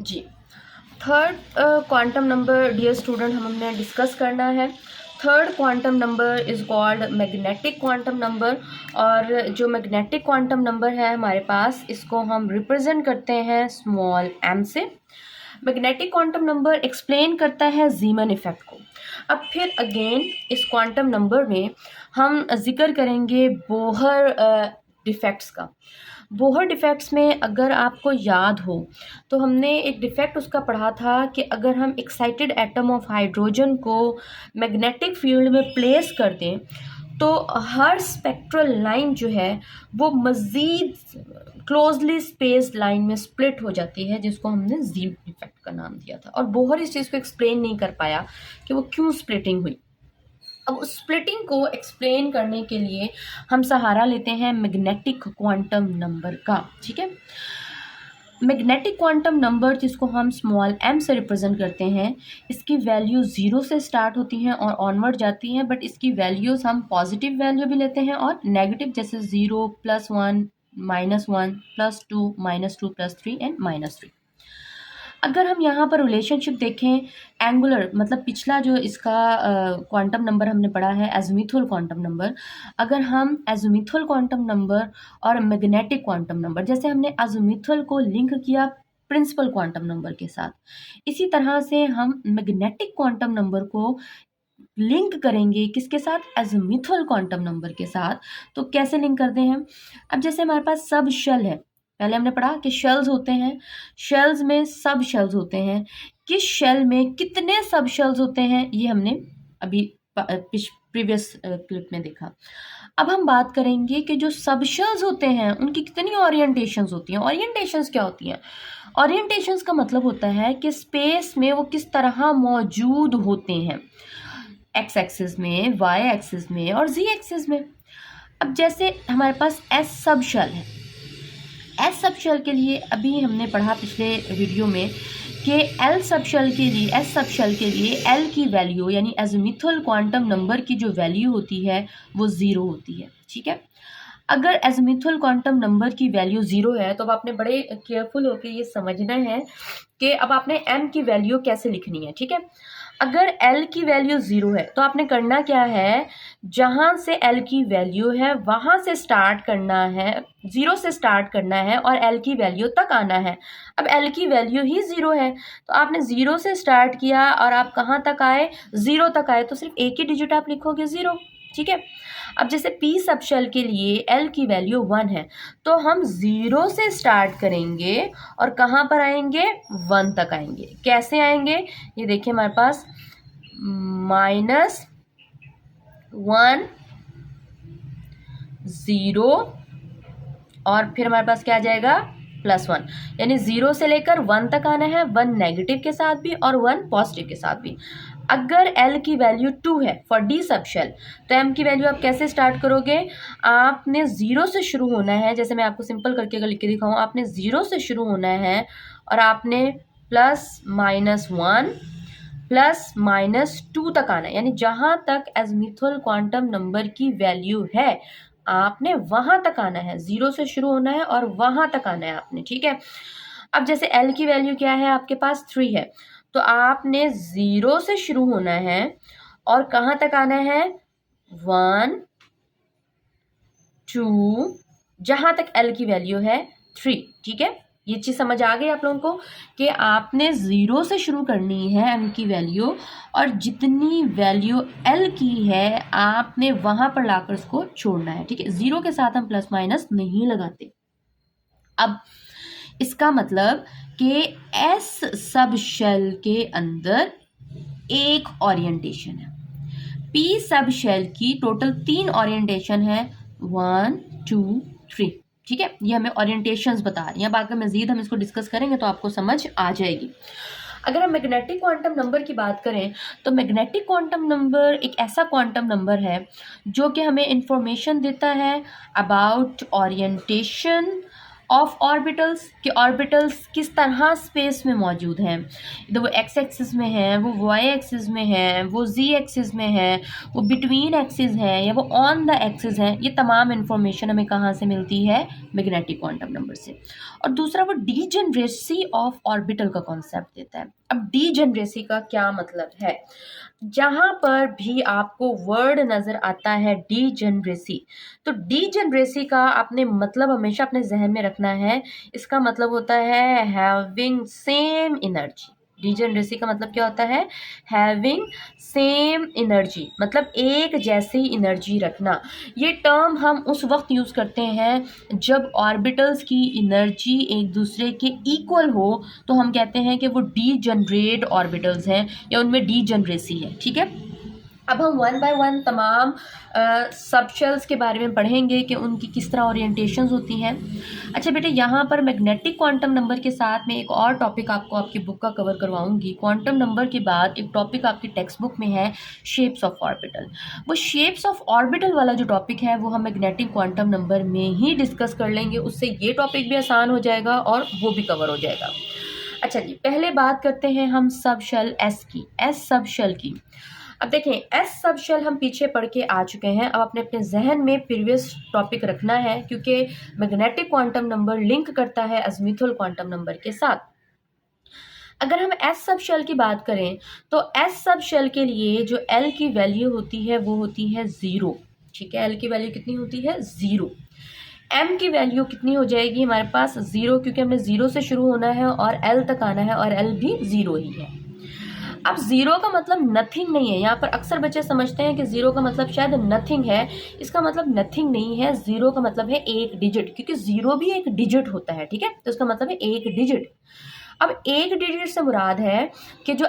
जी, third quantum number dear student हमने discuss करना है। Third quantum number is called magnetic quantum number. और जो मैग्नेटिक क्वांटम नंबर है हमारे पास, इसको हम रिप्रेजेंट करते हैं स्मॉल m से। मैग्नेटिक क्वांटम नंबर एक्सप्लेन करता है ज़ीमन इफ़ेक्ट को। अब फिर अगेन इस क्वांटम नंबर में हम जिक्र करेंगे बोहर डिफेक्ट्स का। बोहर डिफेक्ट्स में अगर आपको याद हो तो हमने एक डिफेक्ट उसका पढ़ा था कि अगर हम एक्साइटेड एटम ऑफ हाइड्रोजन को मैग्नेटिक फील्ड में प्लेस कर दें तो हर स्पेक्ट्रल लाइन जो है वो मज़ीद क्लोजली स्पेस्ड लाइन में स्प्लिट हो जाती है, जिसको हमने ज़ीमन इफेक्ट का नाम दिया था। और बोहर इस चीज़ को एक्सप्लेन नहीं कर पाया कि वो क्यों स्प्लिटिंग हुई। अब उस स्प्लिटिंग को एक्सप्लेन करने के लिए हम सहारा लेते हैं मैग्नेटिक क्वांटम नंबर का। ठीक है, मैग्नेटिक क्वांटम नंबर जिसको हम स्मॉल m से रिप्रेजेंट करते हैं, इसकी वैल्यू 0 से स्टार्ट होती हैं और ऑनवर्ड जाती हैं। बट इसकी वैल्यूज़ हम पॉजिटिव वैल्यू भी लेते हैं और नेगेटिव, जैसे 0, +1, -1, +2, -2, +3 एंड -3। अगर हम यहाँ पर रिलेशनशिप देखें एंगुलर, मतलब पिछला जो इसका क्वांटम नंबर हमने पढ़ा है एज़ीमुथल क्वांटम नंबर, अगर हम एज़ीमुथल क्वांटम नंबर और मैग्नेटिक क्वांटम नंबर, जैसे हमने एज़ीमुथल को लिंक किया प्रिंसिपल क्वांटम नंबर के साथ, इसी तरह से हम मैग्नेटिक क्वांटम नंबर को लिंक करेंगे किसके साथ? एज़ीमुथल क्वांटम नंबर के साथ। तो कैसे लिंक करते हैं? अब जैसे हमारे पास सब शेल है, पहले हमने पढ़ा कि शेल्स होते हैं, शेल्स में सब शेल्स होते हैं। किस शेल में कितने सब शेल्स होते हैं ये हमने अभी प्रीवियस क्लिप में देखा। अब हम बात करेंगे कि जो सब शेल्स होते हैं उनकी कितनी ओरिएंटेशंस होती हैं। ओरिएंटेशंस क्या होती हैं? ओरिएंटेशंस का मतलब होता है कि स्पेस में वो किस तरह मौजूद होते हैं, एक्स एक्सिस में, वाई एक्सिस में और जी एक्सिस में। अब जैसे हमारे पास एस सब शेल है, एस सब शेल के लिए अभी हमने पढ़ा पिछले वीडियो में कि एल सब शेल के लिए, एस सब शेल के लिए एल की वैल्यू यानी एज़ीमुथल क्वांटम नंबर की जो वैल्यू होती है वो 0 होती है। ठीक है, अगर एज़ीमुथल क्वांटम नंबर की वैल्यू 0 है तो अब आपने बड़े केयरफुल होकर ये समझना है कि अब आपने m की वैल्यू कैसे लिखनी है। ठीक है, अगर l की वैल्यू 0 है तो आपने करना क्या है, जहाँ से l की वैल्यू है वहाँ से स्टार्ट करना है, 0 से स्टार्ट करना है और l की वैल्यू तक आना है। अब l की वैल्यू ही 0 है तो आपने 0 से स्टार्ट किया और आप कहाँ तक आए? 0 तक आए, तो सिर्फ एक ही डिजिट आप लिखोगे 0। ठीक है, अब जैसे p सब शेल के लिए l की वैल्यू 1 है तो हम 0 से स्टार्ट करेंगे और कहाँ पर आएंगे? 1 तक आएंगे। कैसे आएंगे? ये देखिए हमारे पास -1 0 और फिर हमारे पास क्या आ जाएगा? +1, यानी 0 से लेकर 1 तक आना है, 1 नेगेटिव के साथ भी और 1 पॉजिटिव के साथ भी। अगर l की वैल्यू 2 है फॉर d सब शेल तो m की वैल्यू आप कैसे स्टार्ट करोगे? आपने 0 से शुरू होना है। जैसे मैं आपको सिंपल करके अगर लिख के दिखाऊँ, आपने 0 से शुरू होना है और आपने +-1 +-2 तक आना है, यानी जहाँ तक एज़ीमुथल क्वांटम नंबर की वैल्यू है आपने वहाँ तक आना है। 0 से शुरू होना है और वहाँ तक आना है आपने। ठीक है, अब जैसे l की वैल्यू क्या है? आपके पास 3 है तो आपने 0 से शुरू होना है और कहाँ तक आना है? 1 2, जहाँ तक l की वैल्यू है 3। ठीक है, ये चीज़ समझ आ गई आप लोगों को कि आपने 0 से शुरू करनी है m की वैल्यू और जितनी वैल्यू l की है आपने वहाँ पर लाकर उसको छोड़ना है। ठीक है, 0 के साथ हम प्लस माइनस नहीं लगाते। अब इसका मतलब कि एस सब शेल के अंदर एक ओरिएंटेशन है, पी सब शेल की टोटल 3 ओरिएंटेशन है, 1 2 3। ठीक है, ये हमें ओरिएंटेशंस बता रही हैं। बाकी मजीद हम इसको डिस्कस करेंगे तो आपको समझ आ जाएगी। अगर हम मैग्नेटिक क्वांटम नंबर की बात करें तो मैग्नेटिक क्वांटम नंबर एक ऐसा क्वांटम नंबर है जो कि हमें इंफॉर्मेशन देता है अबाउट ओरिएंटेशन ऑफ ऑर्बिटल्स, कि ऑर्बिटल्स किस तरह स्पेस में मौजूद हैं। तो वो एक्स एक्सिस में है, वो वाई एक्सिस में है, वो जी एक्सिस में है, वो बिटवीन एक्सिस है या वो ऑन द एक्सिस है। ये तमाम इंफॉर्मेशन हमें कहाँ से मिलती है? मैग्नेटिक क्वांटम नंबर से। और दूसरा वो डीजेनरेसी ऑफ ऑर्बिटल का कॉन्सेप्ट देता है। अब डीजेनरेसी का क्या मतलब है? जहां पर भी आपको वर्ड नजर आता है डीजेनरेसी, तो डीजेनरेसी का आपने मतलब हमेशा अपने जहन में रखना है। इसका मतलब होता है हैविंग सेम एनर्जी। डीजेनरेसी का मतलब क्या होता है? हैविंग सेम एनर्जी, मतलब एक जैसी एनर्जी रखना। ये टर्म हम उस वक्त यूज़ करते हैं जब ऑर्बिटल्स की एनर्जी एक दूसरे के इक्वल हो, तो हम कहते हैं कि वो डीजनरेट ऑर्बिटल्स हैं या उनमें डीजनरेसी है। ठीक है, अब हम वन बाय वन तमाम सब शेल्स के बारे में पढ़ेंगे कि उनकी किस तरह ओरिएंटेशंस होती हैं। अच्छा बेटे, यहाँ पर मैग्नेटिक क्वांटम नंबर के साथ में एक और टॉपिक आपको आपकी बुक का कवर करवाऊंगी। क्वांटम नंबर के बाद एक टॉपिक आपकी टेक्स्ट बुक में है शेप्स ऑफ ऑर्बिटल। वो शेप्स ऑफ ऑर्बिटल वाला जो टॉपिक है वो हम मैग्नेटिक क्वांटम नंबर में ही डिस्कस कर लेंगे। उससे ये टॉपिक भी आसान हो जाएगा और वो भी कवर हो जाएगा। अच्छा जी, पहले बात करते हैं हम सब शेल एस की, एस सब शेल की। अब देखें, एस सब शेल हम पीछे पढ़ के आ चुके हैं। अब अपने अपने जहन में प्रीवियस टॉपिक रखना है, क्योंकि मैग्नेटिक क्वांटम नंबर लिंक करता है अज़ीमुथल क्वांटम नंबर के साथ। अगर हम एस सब शेल की बात करें तो एस सब शेल के लिए जो एल की वैल्यू होती है वो होती है 0। ठीक है, एल की वैल्यू कितनी होती है? 0। एम की वैल्यू कितनी हो जाएगी हमारे पास? 0, क्योंकि हमें 0 से शुरू होना है और एल तक आना है, और एल भी 0 ही है। अब 0 का मतलब नथिंग नहीं है। यहाँ पर अक्सर बच्चे समझते हैं कि 0 का मतलब शायद नथिंग है। इसका मतलब नथिंग नहीं है। 0 का मतलब है एक डिजिट, क्योंकि 0 भी एक डिजिट होता है। ठीक है, तो इसका मतलब है एक डिजिट। अब एक डिजिट से मुराद है कि जो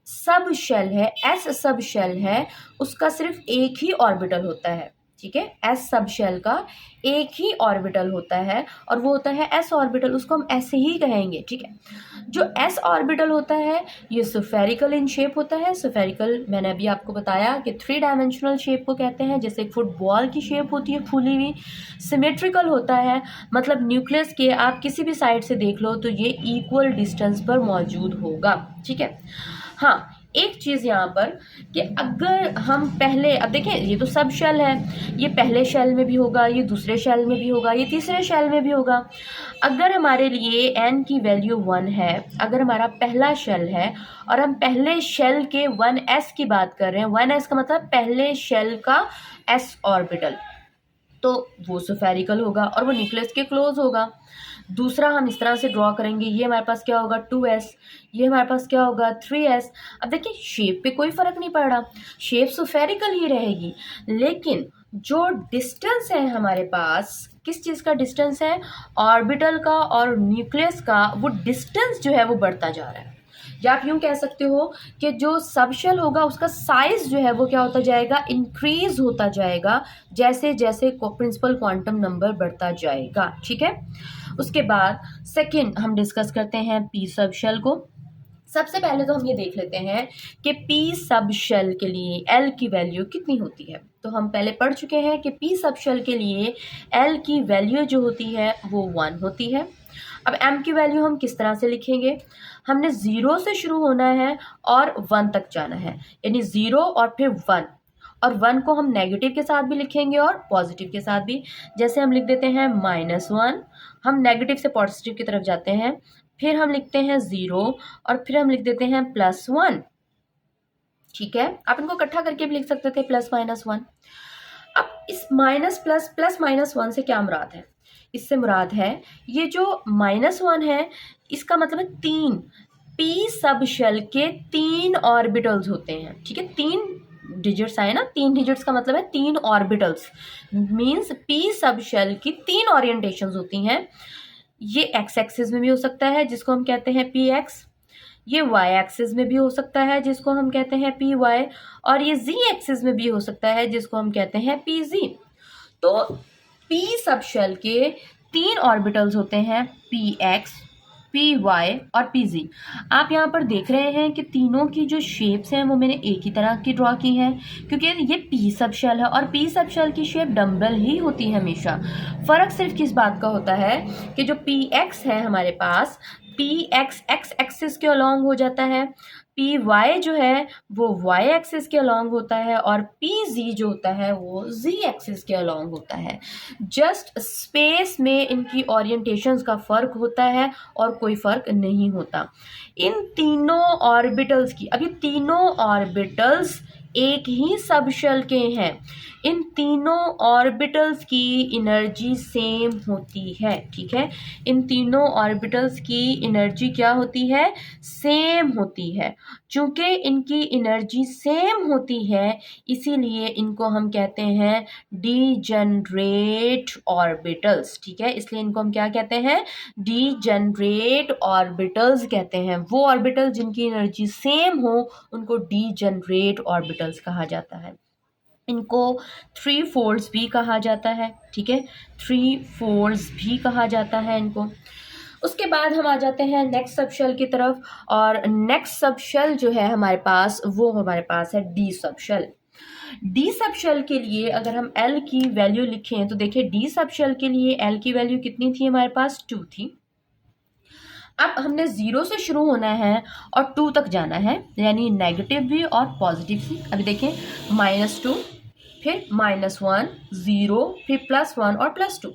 सब शेल है, एस सब शेल है, उसका सिर्फ एक ही ऑर्बिटल होता है। ठीक है, एस सब शेल का एक ही ऑर्बिटल होता है और वो होता है एस ऑर्बिटल। उसको हम ऐसे ही कहेंगे। ठीक है, जो एस ऑर्बिटल होता है ये स्फेरिकल इन शेप होता है। स्फेरिकल मैंने अभी आपको बताया कि 3 डायमेंशनल शेप को कहते हैं, जैसे एक फुटबॉल की शेप होती है फूली हुई। सिमेट्रिकल होता है, मतलब न्यूक्लियस के आप किसी भी साइड से देख लो तो ये इक्वल डिस्टेंस पर मौजूद होगा। ठीक है, हाँ एक चीज़ यहाँ पर कि अगर हम पहले, अब देखें ये तो सब शेल है, ये पहले शेल में भी होगा, ये दूसरे शेल में भी होगा, ये तीसरे शेल में भी होगा। अगर हमारे लिए n की वैल्यू 1 है, अगर हमारा पहला शेल है और हम पहले शेल के 1s की बात कर रहे हैं, 1s का मतलब पहले शेल का s ऑर्बिटल, तो वो स्फेरिकल होगा और वो न्यूक्लियस के क्लोज होगा। दूसरा हम इस तरह से ड्रॉ करेंगे, ये हमारे पास क्या होगा 2s, ये हमारे पास क्या होगा 3s। अब देखिए शेप पे कोई फर्क नहीं पड़ रहा, शेप स्फेरिकल ही रहेगी, लेकिन जो डिस्टेंस है हमारे पास, किस चीज़ का डिस्टेंस है? ऑर्बिटल का और न्यूक्लियस का, वो डिस्टेंस जो है वो बढ़ता जा रहा है। या आप यूँ कह सकते हो कि जो सबशेल होगा उसका साइज जो है वो क्या होता जाएगा? इंक्रीज होता जाएगा जैसे जैसे प्रिंसिपल क्वांटम नंबर बढ़ता जाएगा। ठीक है, उसके बाद सेकंड हम डिस्कस करते हैं पी सबशेल को। सबसे पहले तो हम ये देख लेते हैं कि पी सबशेल के लिए एल की वैल्यू कितनी होती है। तो हम पहले पढ़ चुके हैं कि पी सबशेल के लिए एल की वैल्यू जो होती है वो 1 होती है। अब एम की वैल्यू हम किस तरह से लिखेंगे? हमने 0 से शुरू होना है और 1 तक जाना है, यानी 0 और फिर 1, और 1 को हम नेगेटिव के साथ भी लिखेंगे और पॉजिटिव के साथ भी। जैसे हम लिख देते हैं -1, हम नेगेटिव से पॉजिटिव की तरफ जाते हैं, फिर हम लिखते हैं 0 और फिर हम लिख देते हैं +1। ठीक है, आप इनको इकट्ठा करके भी लिख सकते थे +-1। अब इस माइनस प्लस प्लस -1 से क्या मुराद है? इससे मुराद है ये जो -1 है, इसका मतलब है 3 पी सब शेल के 3 ऑर्बिटल्स होते हैं। ठीक है, 3 डिजिट्स आए ना, 3 डिजिट्स का मतलब है 3 orbitals, means p sub shell की 3 ओरिएंटेशंस होती हैं। ये एक्स एक्सिस में भी हो सकता है जिसको हम कहते हैं पी एक्स, ये वाई एक्सिस में भी हो सकता है जिसको हम कहते हैं पी वाई, और ये जी एक्सिस में भी हो सकता है जिसको हम कहते हैं पी जी। तो पी सब शेल के 3 ऑर्बिटल्स होते हैं, पी एक्स, पी वाई और पी जी। आप यहाँ पर देख रहे हैं कि तीनों की जो शेप्स हैं वो मैंने एक ही तरह की ड्रॉ की हैं, क्योंकि ये पी सब शेल है और पी सब शेल की शेप डम्बल ही होती है हमेशा। फ़र्क सिर्फ किस बात का होता है कि जो पी एक्स है हमारे पास, पी एक्स एक्स एक्सिस के अलॉन्ग हो जाता है, पी वाई जो है वो वाई एक्सिस के अलॉन्ग होता है और पी जी जो होता है वो जी एक्सिस के अलॉन्ग होता है। जस्ट स्पेस में इनकी ओरिएंटेशंस का फ़र्क होता है और कोई फ़र्क नहीं होता। इन तीनों ऑर्बिटल्स की, अब ये तीनों ऑर्बिटल्स एक ही सबशेल के हैं, इन तीनों ऑर्बिटल्स की एनर्जी सेम होती है। ठीक है, इन तीनों ऑर्बिटल्स की एनर्जी क्या होती है? सेम होती है। चूंकि इनकी एनर्जी सेम होती है इसीलिए इनको हम कहते हैं डीजनरेट ऑर्बिटल्स। ठीक है, इसलिए इनको हम क्या कहते हैं? डीजनरेट ऑर्बिटल्स कहते हैं। वो ऑर्बिटल जिनकी एनर्जी सेम हो उनको डीजनरेट ऑर्बिटल्स कहा जाता है। इनको थ्री फोल्ड्स भी कहा जाता है। ठीक है, थ्री फोल्ड्स भी कहा जाता है इनको। उसके बाद हम आ जाते हैं नेक्स्ट सबशेल की तरफ, और नेक्स्ट सबशेल जो है हमारे पास वो हमारे पास है डी सबशेल। डी सबशेल के लिए अगर हम एल की वैल्यू लिखें तो देखिए डी सबशेल के लिए एल की वैल्यू कितनी थी हमारे पास? 2 थी। अब हमने 0 से शुरू होना है और 2 तक जाना है, यानी नेगेटिव भी और पॉजिटिव भी। अभी देखें -2, फिर -1, 0, फिर +1 और +2।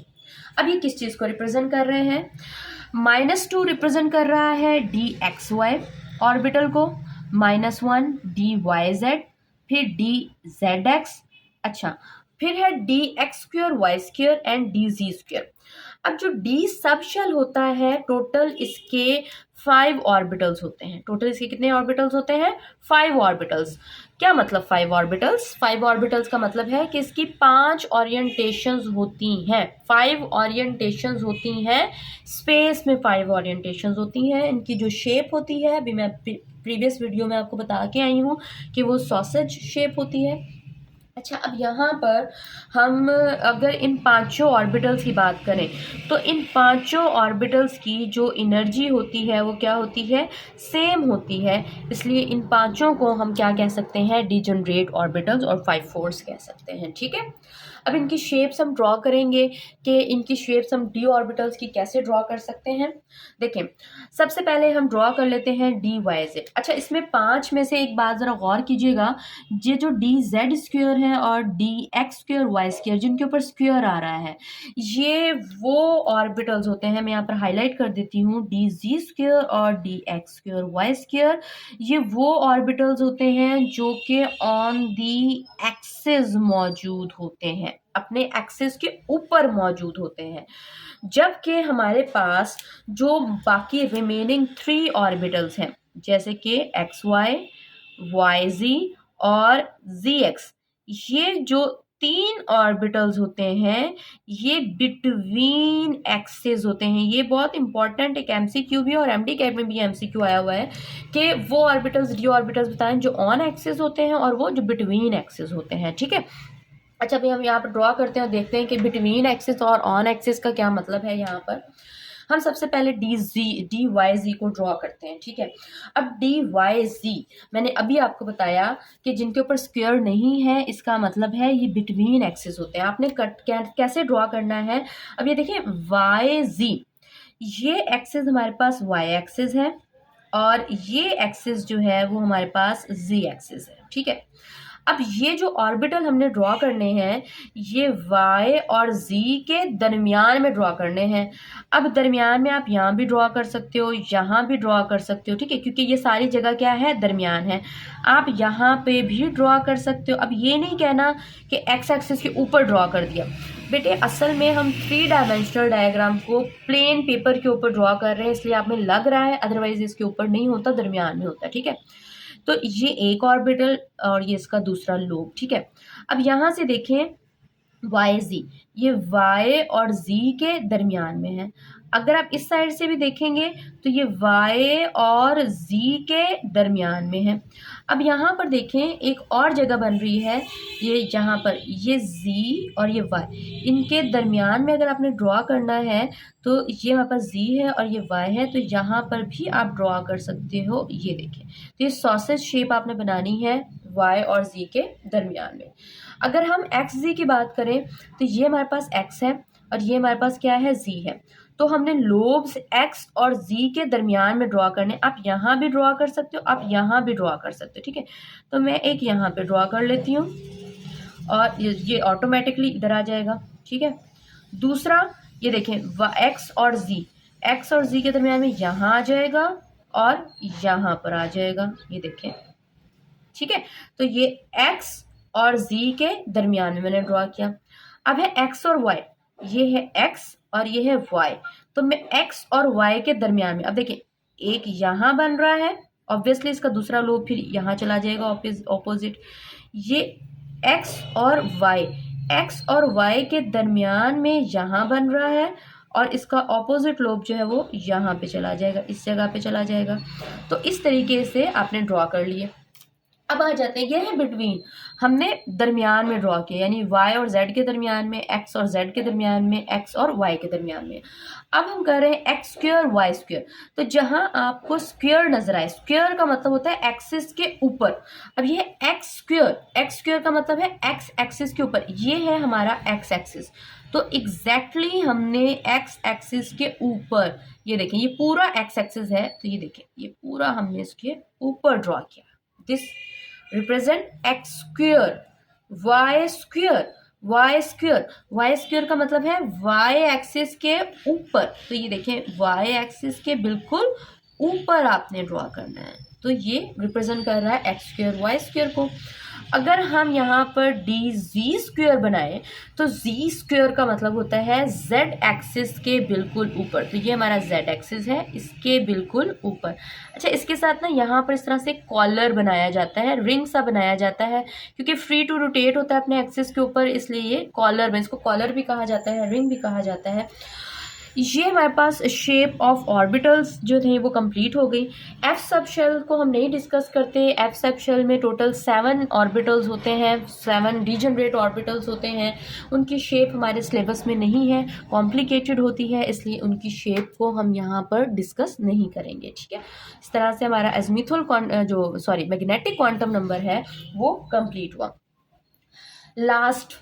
अब ये किस चीज़ को रिप्रेजेंट कर रहे हैं? -2 रिप्रेजेंट कर रहा है डी एक्स वाई ऑर्बिटल को, -1 डी वाई जेड, फिर डी जेड एक्स, अच्छा फिर है d x square y square and d z square. अब जो डी सबशेल होता है टोटल इसके 5 ऑर्बिटल्स होते हैं। टोटल इसके कितने ऑर्बिटल्स होते हैं? 5 ऑर्बिटल्स। क्या मतलब 5 ऑर्बिटल्स? 5 ऑर्बिटल्स का मतलब है कि इसकी 5 ओरिएंटेशंस होती हैं। 5 ओरिएंटेशंस होती हैं स्पेस में, 5 ओरिएंटेशंस होती हैं। इनकी जो शेप होती है अभी मैं प्रीवियस वीडियो में आपको बता के आई हूँ कि वो सॉसेज शेप होती है। अच्छा, अब यहाँ पर हम अगर इन पांचों ऑर्बिटल्स की बात करें तो इन पांचों ऑर्बिटल्स की जो एनर्जी होती है वो क्या होती है? सेम होती है। इसलिए इन पांचों को हम क्या कह सकते हैं? डीजनरेट ऑर्बिटल्स और 5 फोर्स कह सकते हैं। ठीक है, अब इनकी शेप्स हम ड्रॉ करेंगे कि इनकी शेप्स हम डी ऑर्बिटल्स की कैसे ड्रॉ कर सकते हैं। देखें, सबसे पहले हम ड्रॉ कर लेते हैं डी वाई जेड। अच्छा, इसमें 5 में से एक बात ज़रा गौर कीजिएगा, ये जो डी जेड स्क्वेयर है और d x square y square जिनके ऊपर स्क्वेयर आ रहा है, ये वो ऑर्बिटल्स होते हैं। मैं यहाँ पर हाईलाइट कर देती हूँ, डी जी स्क्वेयर और d x square y square, ये वो ऑर्बिटल्स होते हैं जो कि ऑन दी एक्सिस मौजूद होते हैं, अपने एक्सिस के ऊपर मौजूद होते हैं। जबकि हमारे पास जो बाकी रिमेनिंग 3 ऑर्बिटल्स हैं जैसे कि एक्स वाई, वाई जी और जी एक्स, ये जो 3 ऑर्बिटल्स होते हैं ये बिटवीन एक्सिस होते हैं। ये बहुत इंपॉर्टेंट एक एमसीक्यू भी और एमडी कैट में भी एमसीक्यू आया हुआ है कि वो ऑर्बिटल्स डी ऑर्बिटल्स बताएं जो ऑन एक्सिस होते हैं और वो जो बिटवीन एक्सिस होते हैं। ठीक है, अच्छा अभी हम यहाँ पर ड्रॉ करते हैं और देखते हैं कि बिटवीन एक्सिस और ऑन एक्सिस का क्या मतलब है। यहाँ पर हम सबसे पहले डी वाई जी को ड्रॉ करते हैं। ठीक है, अब डी वाई जी मैंने अभी आपको बताया कि जिनके ऊपर स्क्वायर नहीं है इसका मतलब है ये बिटवीन एक्सिस होते हैं। आपने कैसे ड्रॉ करना है? अब ये देखिए वाई जी, ये एक्सिस हमारे पास वाई एक्सिस है और ये एक्सिस जो है वो हमारे पास जी एक्सिस है। ठीक है, अब ये जो ऑर्बिटल हमने ड्रॉ करने हैं ये y और z के दरमियान में ड्रॉ करने हैं। अब दरमियान में आप यहाँ भी ड्रॉ कर सकते हो, यहाँ भी ड्रॉ कर सकते हो। ठीक है, क्योंकि ये सारी जगह क्या है? दरमियान है। आप यहाँ पे भी ड्रॉ कर सकते हो। अब ये नहीं कहना कि x एक्सिस के ऊपर ड्रॉ कर दिया। बेटे असल में हम 3 डायमेंशनल डायग्राम को प्लेन पेपर के ऊपर ड्रॉ कर रहे हैं इसलिए आप में लग रहा है, अदरवाइज इसके ऊपर नहीं होता, दरमियान में होता है। ठीक है, तो ये एक ऑर्बिटल और ये इसका दूसरा लोब। ठीक है, अब यहाँ से देखें वाई जी, ये y और z के दरमियान में है। अगर आप इस साइड से भी देखेंगे तो ये y और z के दरमियान में है। अब यहाँ पर देखें एक और जगह बन रही है, ये यहाँ पर ये z और ये y, इनके दरमियान में अगर आपने ड्रॉ करना है तो ये हमारे पास z है और ये y है, तो यहाँ पर भी आप ड्रॉ कर सकते हो। ये देखें, तो ये सॉसेज शेप आपने बनानी है y और z के दरमियान में। अगर हम एक्स जी की बात करें तो ये हमारे पास x है और ये हमारे पास क्या है? z है। तो हमने लोब्स एक्स और जी के दरमियान में ड्रॉ करने। आप यहाँ भी ड्रॉ कर सकते हो, आप यहाँ भी ड्रॉ कर सकते हो, ठीक है। तो मैं एक यहाँ पे ड्रॉ कर लेती हूँ और ये ऑटोमेटिकली इधर आ जाएगा, ठीक है। दूसरा ये देखें, एक्स और जी के दरमियान में यहाँ आ जाएगा और यहाँ पर आ जाएगा, ये देखें, ठीक है। तो ये एक्स और जी के दरमियान में मैंने ड्रॉ किया। अब है एक्स और वाई, ये है एक्स और ये है वाई, तो मैं एक्स और वाई के दरमियान में, अब देखिए एक यहाँ बन रहा है, ऑब्वियसली इसका दूसरा लोब फिर यहाँ चला जाएगा ऑपोजिट। ये एक्स और वाई के दरमियान में यहाँ बन रहा है और इसका ऑपोजिट लोब जो है वो यहाँ पे चला जाएगा, इस जगह पे चला जाएगा। तो इस तरीके से आपने ड्रॉ कर लिए। अब आ जाते हैं, ये है बिटवीन, हमने दरमियान में ड्रॉ किया, यानी y और z के दरमियान में, x और z के दरमियान में, x और y के दरमियान में। अब हम कर रहे हैं एक्स स्क्वायर वाई स्क्वायर। तो जहां आपको स्क्वायर नजर आए, स्क्वायर का मतलब होता है एक्सिस के ऊपर। अब ये एक्स स्क्वायर का मतलब है एक्स एक्सिस के ऊपर, ये है हमारा एक्स एक्सिस। तो एग्जैक्टली हमने एक्स एक्सिस के ऊपर, ये देखें ये पूरा एक्स एक्सिस है, तो ये देखें ये पूरा हमने इसके ऊपर ड्रॉ किया। This represent x square, y square का मतलब है वाई एक्सिस के ऊपर। तो ये देखें वाई एक्सिस के बिल्कुल ऊपर आपने ड्रॉ करना है, तो ये रिप्रेजेंट कर रहा है एक्स स्क्वायर वाई स्क्वायर को। अगर हम यहाँ पर डी जी स्क्वायर बनाए तो जी स्क्वायर का मतलब होता है जेड एक्सिस के बिल्कुल ऊपर। तो ये हमारा जेड एक्सिस है, इसके बिल्कुल ऊपर। अच्छा, इसके साथ ना यहाँ पर इस तरह से कॉलर बनाया जाता है, रिंग सा बनाया जाता है, क्योंकि फ्री टू रोटेट होता है अपने एक्सिस के ऊपर, इसलिए ये कॉलर में, इसको कॉलर भी कहा जाता है, रिंग भी कहा जाता है। ये हमारे पास शेप ऑफ ऑर्बिटल्स जो थे वो कंप्लीट हो गई। एफ सब शेल को हम नहीं डिस्कस करते। एफ सब शेल में टोटल 7 ऑर्बिटल्स होते हैं, 7 डीजनरेट ऑर्बिटल्स होते हैं। उनकी शेप हमारे सिलेबस में नहीं है, कॉम्प्लिकेटेड होती है, इसलिए उनकी शेप को हम यहाँ पर डिस्कस नहीं करेंगे, ठीक है। इस तरह से हमारा एज़ीमुथल मैग्नेटिक क्वांटम नंबर है वो कंप्लीट हुआ। Last,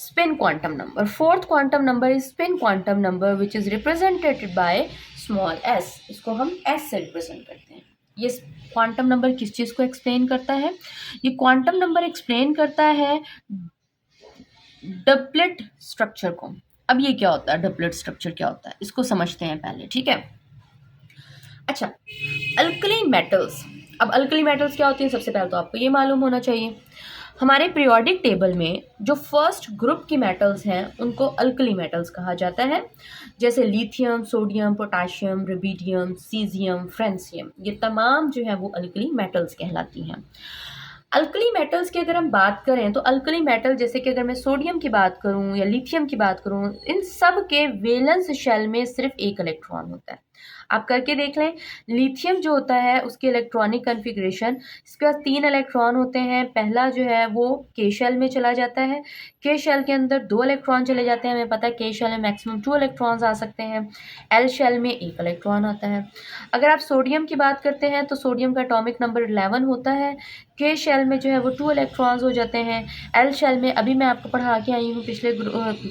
spin quantum number. Fourth quantum number is spin quantum number which is represented by small s. इसको हम s से रिप्रेजेंट करते हैं। ये क्वांटम नंबर किस चीज़ को एक्सप्लेन करता है? ये क्वांटम नंबर एक्सप्लेन करता है डबलेट स्ट्रक्चर को। अब ये क्या होता है, डबलेट स्ट्रक्चर क्या होता है, इसको समझते हैं पहले, ठीक है। अच्छा, अल्कली मेटल्स। अब अल्कली मेटल्स क्या होती है, सबसे पहले तो आपको ये मालूम होना चाहिए। हमारे पीरियोडिक टेबल में जो फर्स्ट ग्रुप की मेटल्स हैं उनको अल्कली मेटल्स कहा जाता है, जैसे lithium, sodium, potassium, rubidium, caesium, francium, ये तमाम जो है वो अल्कली मेटल्स कहलाती हैं। अल्कली मेटल्स की अगर हम बात करें तो अल्कली मेटल, जैसे कि अगर मैं सोडियम की बात करूं या लिथियम की बात करूं, इन सब के वैलेंस शेल में सिर्फ एक इलेक्ट्रॉन होता है। आप करके देख लें, लिथियम जो होता है उसकी इलेक्ट्रॉनिक कन्फिग्रेशन, इसके पास 3 इलेक्ट्रॉन होते हैं। पहला जो है वो के शेल में चला जाता है, के शेल के अंदर 2 इलेक्ट्रॉन चले जाते हैं, हमें पता है के शेल में मैक्सिमम 2 इलेक्ट्रॉन्स आ सकते हैं, एल शेल में 1 इलेक्ट्रॉन आता है। अगर आप सोडियम की बात करते हैं तो सोडियम का एटॉमिक नंबर 11 होता है, के शेल में जो है वो 2 इलेक्ट्रॉन्स हो जाते हैं, एल शेल में अभी मैं आपको पढ़ा के आई हूँ पिछले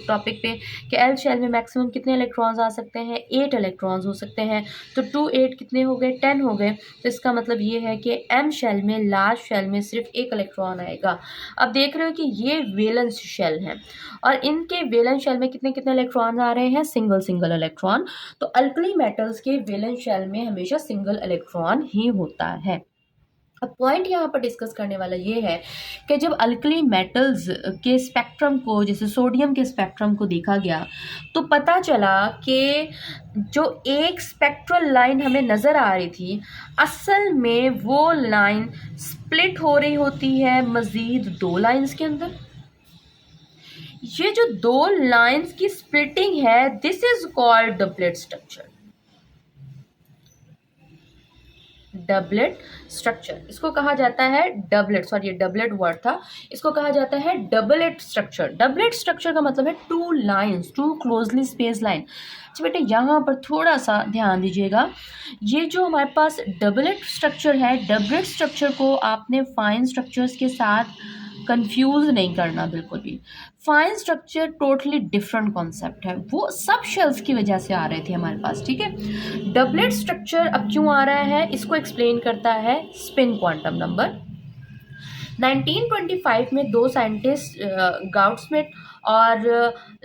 टॉपिक पे कि एल शेल में मैक्सिमम कितने इलेक्ट्रॉन्स आ सकते हैं, 8 इलेक्ट्रॉन्स हो सकते हैं। तो 2 8 कितने हो गए, 10 हो गए। तो इसका मतलब ये है कि एम शेल में, लार्ज शेल में सिर्फ 1 इलेक्ट्रॉन आएगा। अब देख रहे हो कि ये वैलेंस शेल हैं और इनके वैलेंस शेल में कितने कितने इलेक्ट्रॉन आ रहे हैं, सिंगल इलेक्ट्रॉन। तो अल्कली मेटल्स के वैलेंस शेल में हमेशा सिंगल इलेक्ट्रॉन ही होता है। अब पॉइंट यहाँ पर डिस्कस करने वाला ये है कि जब अल्कली मेटल्स के स्पेक्ट्रम को, जैसे सोडियम के स्पेक्ट्रम को देखा गया तो पता चला कि जो एक स्पेक्ट्रल लाइन हमें नज़र आ रही थी, असल में वो लाइन स्प्लिट हो रही होती है मज़ीद 2 लाइंस के अंदर। ये जो 2 लाइंस की स्प्लिटिंग है, this is called doublet structure. Doublet structure इसको कहा जाता है, ये डबलेट वर्ड था, इसको कहा जाता है डबलेट स्ट्रक्चर। डबलेट स्ट्रक्चर का मतलब है 2 लाइंस, 2 क्लोजली स्पेस लाइन। अच्छा बेटे, यहाँ पर थोड़ा सा ध्यान दीजिएगा, ये जो हमारे पास डबलेट स्ट्रक्चर है, डबलेट स्ट्रक्चर को आपने फाइन स्ट्रक्चर्स के साथ कंफ्यूज नहीं करना बिल्कुल भी। Fine structure totally different concept है, वो सब शेल्स की वजह से आ रहे थे हमारे पास, ठीक है। डबलेट स्ट्रक्चर अब क्यों आ रहा है, इसको एक्सप्लेन करता है स्पिन क्वांटम नंबर। 1925 में दो साइंटिस्ट गाउडस्मिट और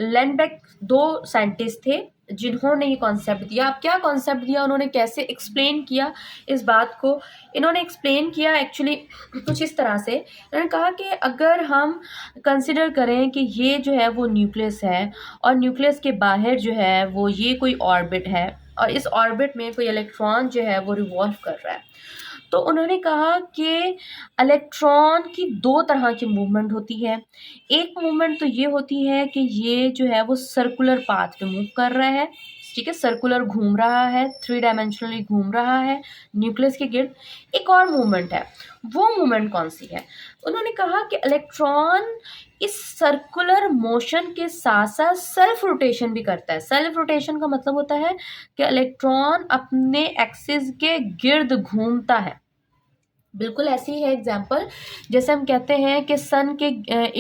लेनबेक, दो साइंटिस्ट थे जिन्होंने ये कॉन्सेप्ट दिया। अब क्या कॉन्सेप्ट दिया उन्होंने, कैसे एक्सप्लेन किया इस बात को, इन्होंने एक्सप्लेन किया एक्चुअली कुछ इस तरह से। इन्होंने कहा कि अगर हम कंसिडर करें कि ये जो है वो न्यूक्लियस है और न्यूक्लियस के बाहर जो है वो ये कोई ऑर्बिट है और इस ऑर्बिट में कोई इलेक्ट्रॉन जो है वो रिवॉल्व कर रहा है, तो उन्होंने कहा कि इलेक्ट्रॉन की दो तरह की मूवमेंट होती है। एक मूवमेंट तो ये होती है कि ये जो है वो सर्कुलर पाथ पे मूव कर रहा है, ठीक है, सर्कुलर घूम रहा है, 3 डायमेंशनली घूम रहा है न्यूक्लियस के गिर्द। एक और मूवमेंट है, वो मूवमेंट कौन सी है, उन्होंने कहा कि इलेक्ट्रॉन इस सर्कुलर मोशन के साथ साथ सेल्फ रोटेशन भी करता है। सेल्फ रोटेशन का मतलब होता है कि इलेक्ट्रॉन अपने एक्सिस के गिर्द घूमता है। बिल्कुल ऐसी है एग्जाम्पल, जैसे हम कहते हैं कि सन के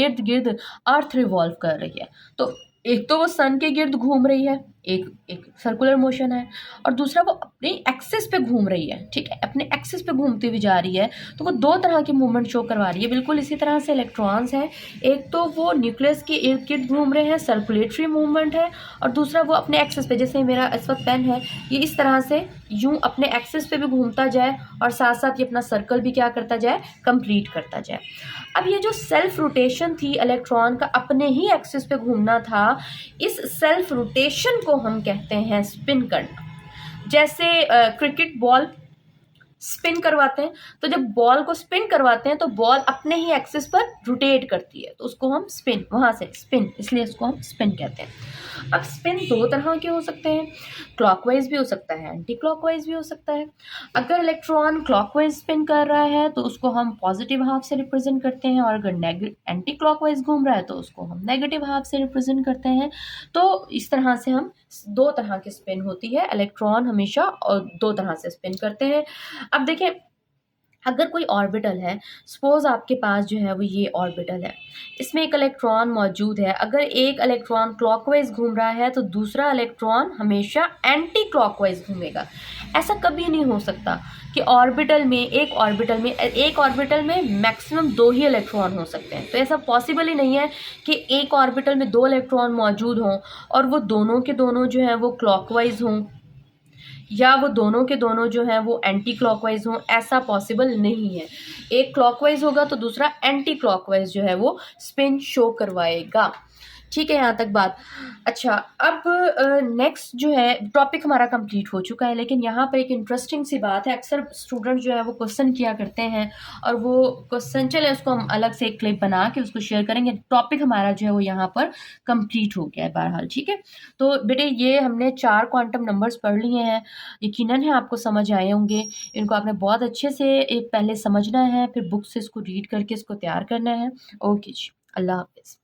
इर्द गिर्द अर्थ रिवॉल्व कर रही है, तो एक तो वो सन के गिर्द घूम रही है, एक एक सर्कुलर मोशन है, और दूसरा वो अपने एक्सिस पे घूम रही है, ठीक है, अपने एक्सिस पे घूमती हुई जा रही है, तो वो दो तरह की मूवमेंट शो करवा रही है। बिल्कुल इसी तरह से इलेक्ट्रॉन्स हैं, एक तो वो न्यूक्लियस के इर्द गिर्द घूम रहे हैं, सर्कुलेटरी मूवमेंट है, और दूसरा वो अपने एक्सिस पे, जैसे मेरा इस वक्त पेन है, ये इस तरह से यूं अपने एक्सिस पे भी घूमता जाए और साथ साथ ये अपना सर्कल भी क्या करता जाए, कंप्लीट करता जाए। अब ये जो सेल्फ रोटेशन थी इलेक्ट्रॉन का अपने ही एक्सिस पे घूमना था, इस सेल्फ रोटेशन को हम कहते हैं स्पिन करना। जैसे क्रिकेट बॉल स्पिन करवाते हैं, तो जब बॉल को स्पिन करवाते हैं तो बॉल अपने ही एक्सिस पर रोटेट करती है, तो उसको हम स्पिन, वहां से स्पिन, इसलिए इसको हम स्पिन कहते हैं। अब स्पिन दो तरह के हो सकते हैं, क्लॉकवाइज भी हो सकता है, एंटी क्लॉकवाइज भी हो सकता है। अगर इलेक्ट्रॉन क्लॉकवाइज स्पिन कर रहा है तो उसको हम पॉजिटिव हाफ से रिप्रेजेंट करते हैं, और अगर एंटी क्लॉकवाइज घूम रहा है तो उसको हम नेगेटिव हाफ से रिप्रेजेंट करते हैं। तो इस तरह से हम दो तरह की स्पिन होती है, इलेक्ट्रॉन हमेशा और दो तरह से स्पिन करते हैं। अब देखें, अगर कोई ऑर्बिटल है, सपोज आपके पास जो है वो ये ऑर्बिटल है, इसमें एक इलेक्ट्रॉन मौजूद है, अगर एक इलेक्ट्रॉन क्लॉकवाइज घूम रहा है तो दूसरा इलेक्ट्रॉन हमेशा एंटी क्लॉकवाइज घूमेगा। ऐसा कभी नहीं हो सकता कि एक ऑर्बिटल में मैक्सिमम दो ही इलेक्ट्रॉन हो सकते हैं, तो ऐसा पॉसिबल ही नहीं है कि एक ऑर्बिटल में दो इलेक्ट्रॉन मौजूद हों और वो दोनों के दोनों जो है वो क्लॉकवाइज हों, या वो दोनों के दोनों जो हैं वो एंटी क्लॉकवाइज हों, ऐसा पॉसिबल नहीं है। एक क्लॉकवाइज होगा तो दूसरा एंटी क्लॉकवाइज जो है वो स्पिन शो करवाएगा। ठीक है, यहाँ तक बात। अच्छा, अब नेक्स्ट जो है टॉपिक हमारा कंप्लीट हो चुका है, लेकिन यहाँ पर एक इंटरेस्टिंग सी बात है, अक्सर स्टूडेंट जो है वो क्वेश्चन किया करते हैं, और वो क्वेश्चन, चले उसको हम अलग से एक क्लिप बना के उसको शेयर करेंगे। टॉपिक हमारा जो है वो यहाँ पर कंप्लीट हो गया है बहरहाल, ठीक है। तो बेटे ये हमने 4 क्वांटम नंबर्स पढ़ लिए हैं, यकीनन है आपको समझ आए होंगे। इनको आपने बहुत अच्छे से पहले समझना है, फिर बुक से इसको रीड करके इसको तैयार करना है। ओके जी, अल्लाह हाफिज़।